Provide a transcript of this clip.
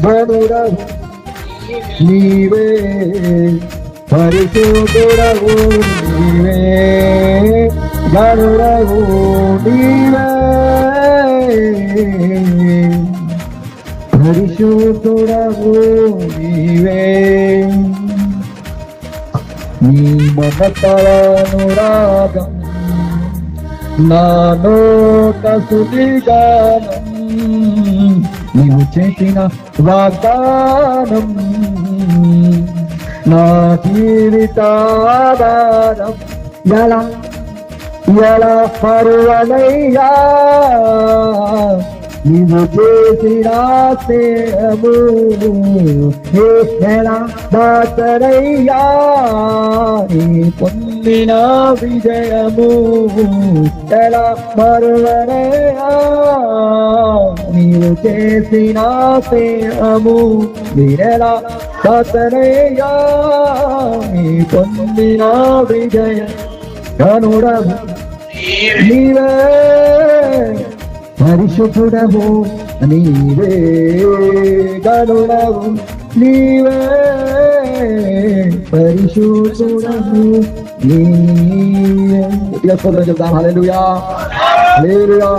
గనుడవు నీవే, పరిశుద్ధుడవు నీవే, గనుడవు నీవే, పరిశుద్ధుడవు నీవే. నీ మమతరానురాగం నా నోట సుదిగానం, నీవు చేసిన వాగ్దానం నా జీవితాధారం. ఎలా ఎలా పరువనయ్యా నీవు చేసిన సేవము, ఎలా దాతరయ్యా నీ పొందిన విజయము. ఎలా పరువనయ్యా నీవు చేసిన సేవము, మీరెలా దాతరయ్యా నీ పొందిన విజయం. గనుడవు నీవే, పరిశుద్ధుడవు నీవే, గనుడవు నీవే, పరిశుద్ధుడవు నీవే. చెప్తాం. హల్లెలూయా, హల్లెలూయా.